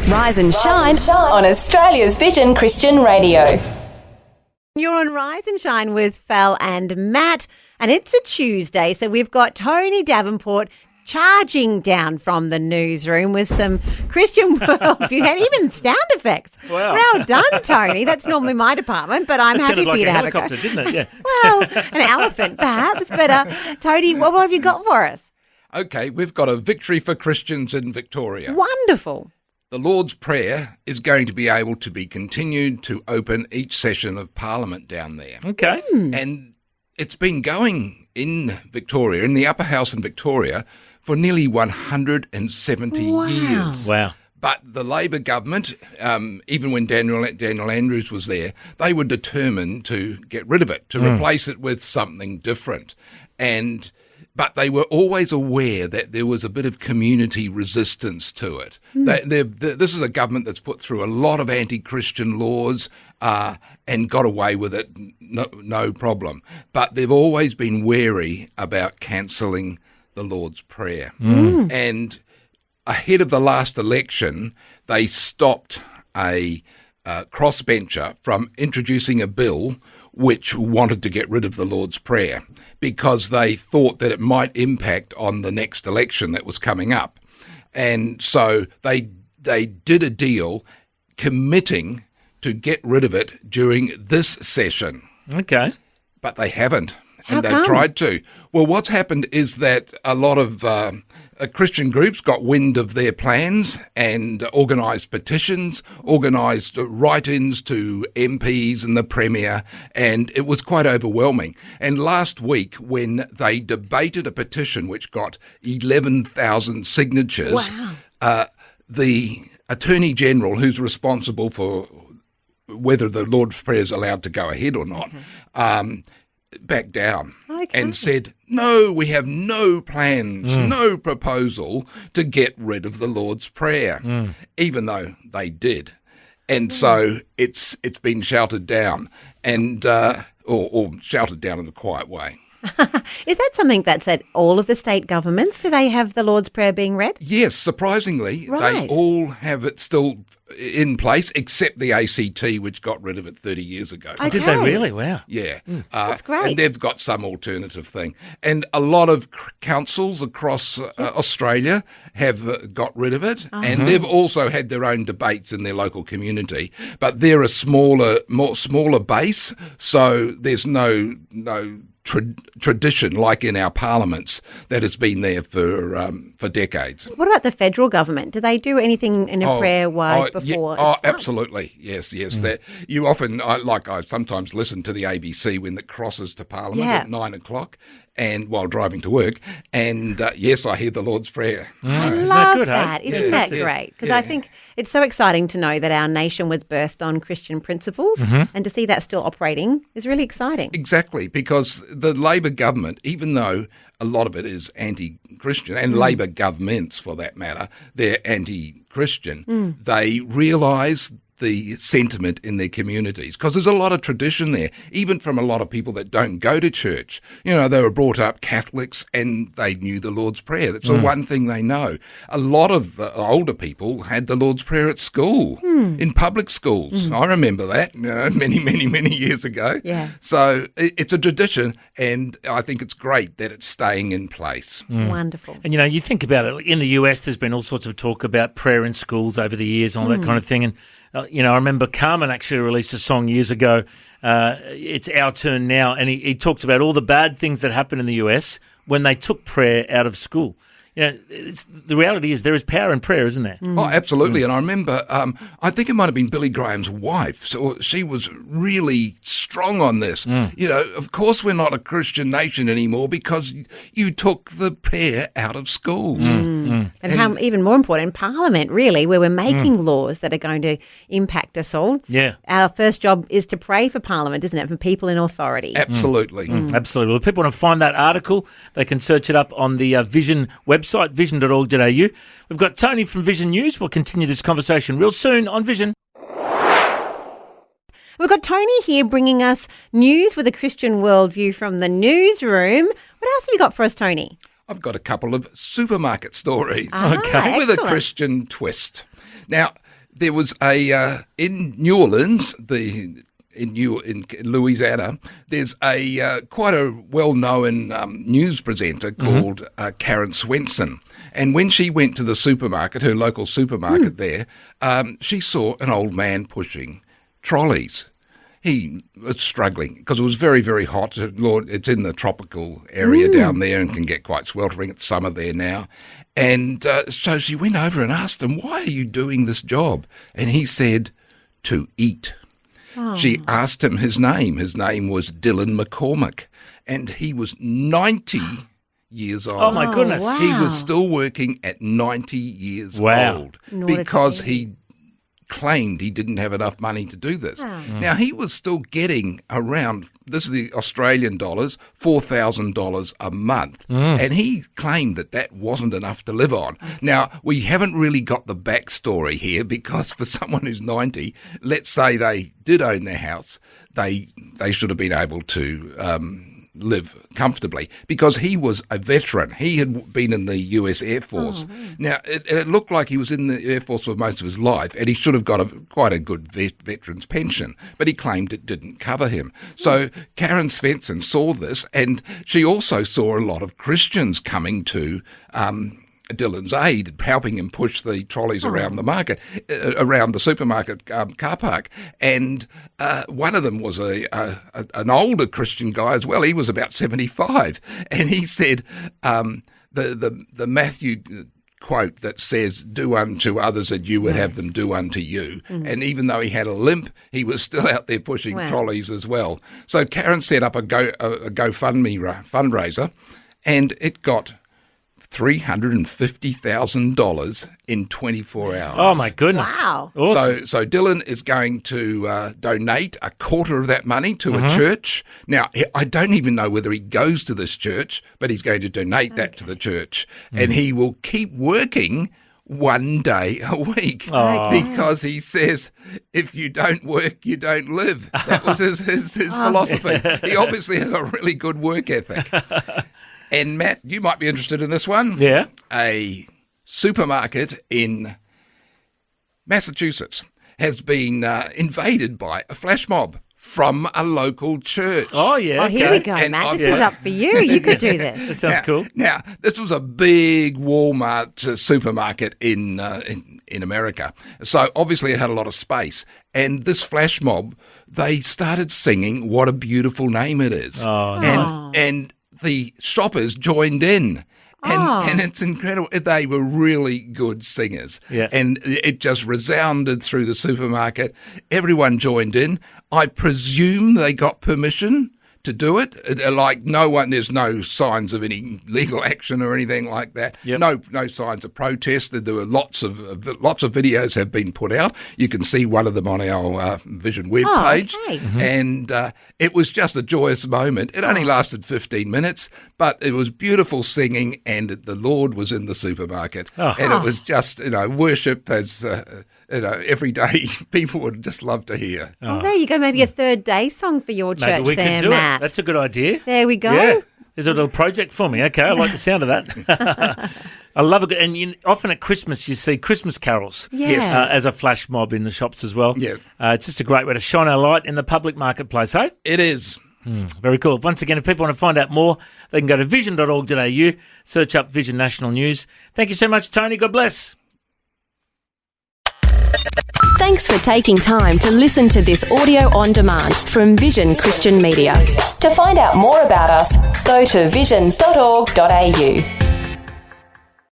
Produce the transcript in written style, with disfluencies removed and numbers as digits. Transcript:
Rise and shine on Australia's Vision Christian Radio. You're on Rise and Shine with Fel and Matt, and it's a Tuesday, so we've got Tony Davenport charging down from the newsroom with some Christian worldview and even sound effects. Wow. Well done, Tony. That's normally my department, but I'm happy for you to have a go. It sounded like a helicopter, didn't it? Yeah. Well, an elephant perhaps, but Tony, what have you got for us? Okay, we've got a victory for Christians in Victoria. Wonderful. The Lord's Prayer is going to be able to be continued to open each session of Parliament down there. Okay. And it's been going in Victoria, in the upper house in Victoria, for nearly 170 years. Wow. But the Labor government, even when Daniel Andrews was there, they were determined to get rid of it, to replace it with something different. But they were always aware that there was a bit of community resistance to it. This is a government that's put through a lot of anti-Christian laws and got away with it, no problem. But they've always been wary about cancelling the Lord's Prayer. And ahead of the last election, they stopped a crossbencher from introducing a bill which wanted to get rid of the Lord's Prayer because they thought that it might impact on the next election that was coming up. And so they did a deal committing to get rid of it during this session. Okay. But they haven't. How And they've come? tried to. Well, what's happened is that a lot of Christian groups got wind of their plans and organised petitions, organised write-ins to MPs and the Premier, and it was quite overwhelming. And last week, when they debated a petition which got 11,000 signatures, the Attorney General, who's responsible for whether the Lord's Prayer is allowed to go ahead or not, backed down and said, no, we have no plans, no proposal to get rid of the Lord's Prayer, even though they did. And so it's been shouted down and or shouted down in a quiet way. Is that something that's at all of the state governments? Do they have the Lord's Prayer being read? Yes, surprisingly, they Right. all have it still in place, except the ACT, which got rid of it 30 years ago. Okay. Did they really? Wow. Yeah. That's great. And they've got some alternative thing. And a lot of councils across Australia have got rid of it. And they've also had their own debates in their local community. But they're a smaller base, so there's no tradition like in our parliaments that has been there for decades. What about the federal government? Do they do anything in a prayer-wise before? it starts? Absolutely. Yes. That you often, I sometimes listen to the ABC when it crosses to Parliament at 9 o'clock and while driving to work. And yes, I hear the Lord's Prayer. I Isn't that love good, hey? that. Isn't that Yeah. great? Because Yeah. I think it's so exciting to know that our nation was birthed on Christian principles and to see that still operating is really exciting. Exactly, because the Labor government, even though a lot of it is anti-Christian, and Labor governments for that matter, they're anti-Christian, they realise the sentiment in their communities because there's a lot of tradition there, even from a lot of people that don't go to church. You know, they were brought up Catholics and they knew the Lord's Prayer. That's the one thing they know. A lot of the older people had the Lord's Prayer at school, in public schools. I remember that, many years ago. Yeah. So it's a tradition, and I think it's great that it's staying in place. Wonderful. And, you think about it, in the US, there's been all sorts of talk about prayer in schools over the years and all that kind of thing. And, I remember Carmen actually released a song years ago, It's Our Turn Now, and he talked about all the bad things that happened in the US when they took prayer out of school. The reality is there is power in prayer, isn't there? Oh, absolutely. And I remember, I think it might have been Billy Graham's wife. So she was really strong on this. Of course we're not a Christian nation anymore because you took the prayer out of schools. And how even more important, Parliament, really, where we're making laws that are going to impact us all. Yeah. Our first job is to pray for Parliament, isn't it, for people in authority. Absolutely. Absolutely. Well, if people want to find that article, they can search it up on the Vision website, vision.org.au. We've got Tony from Vision News. We'll continue this conversation real soon on Vision. We've got Tony here bringing us news with a Christian worldview from the newsroom. What else have you got for us, Tony? I've got a couple of supermarket stories Okay. with a Excellent. Christian twist. Now, there was in New Orleans, in Louisiana, there's quite a well-known news presenter called Karen Swenson. And when she went to the supermarket, her local supermarket there, she saw an old man pushing trolleys. He was struggling because it was very, very hot. Lord, it's in the tropical area down there and can get quite sweltering. It's summer there now. And so she went over and asked him, "Why are you doing this job?" And he said, "To eat." She asked him his name. His name was Dylan McCormick, and he was 90 years old. Oh, my goodness. wow. He was still working at 90 years Wow. old In order to because eat. he claimed he didn't have enough money to do this. Now, he was still getting around, this is the Australian dollars, $4,000 a month. And he claimed that that wasn't enough to live on. Now, we haven't really got the backstory here because for someone who's 90, let's say they did own their house, they should have been able to live comfortably because he was a veteran. He had been in the US Air Force. Now, it looked like he was in the Air Force for most of his life and he should have got quite a good veteran's pension, but he claimed it didn't cover him. So Karen Svensson saw this, and she also saw a lot of Christians coming to Dylan's aid, helping him push the trolleys around the market, around the supermarket car park. And one of them was an older Christian guy as well. He was about 75, and he said the Matthew quote that says, "Do unto others that you would have them do unto you." And even though he had a limp, he was still out there pushing trolleys as well. So Karen set up a GoFundMe fundraiser, and it got $350,000 in 24 hours. Oh, my goodness. Wow. Awesome. So Dylan is going to donate a quarter of that money to a church. Now, I don't even know whether he goes to this church, but he's going to donate that to the church. And he will keep working one day a week because he says, if you don't work, you don't live. That was his philosophy. He obviously has a really good work ethic. And Matt, you might be interested in this one. Yeah. A supermarket in Massachusetts has been invaded by a flash mob from a local church. Oh, yeah. Oh, here we go, And Matt. This yeah. is up for you. You could do this. That sounds cool. Now, this was a big Walmart supermarket in America. So obviously it had a lot of space. And this flash mob, they started singing "What a Beautiful Name It Is." Oh, nice. And the shoppers joined in. And it's incredible. They were really good singers. Yeah. And it just resounded through the supermarket. Everyone joined in. I presume they got permission to do it. Like there's no signs of any legal action or anything like that. Yep. No signs of protest. There were lots of videos have been put out. You can see one of them on our Vision web page. Okay. And it was just a joyous moment. It only lasted 15 minutes, but it was beautiful singing, and the Lord was in the supermarket. And it was just, worship as, every day people would just love to hear. Oh, there you go. Maybe a third day song for your church Maybe we there, could do Matt. it. That's a good idea. There we go. Yeah. There's a little project for me. Okay, I like the sound of that. I love it. And often at Christmas, you see Christmas carols Yeah. as a flash mob in the shops as well. Yeah. It's just a great way to shine our light in the public marketplace, hey? It is. Very cool. Once again, if people want to find out more, they can go to vision.org.au, search up Vision National News. Thank you so much, Tony. God bless. Thanks for taking time to listen to this audio on demand from Vision Christian Media. To find out more about us, go to vision.org.au.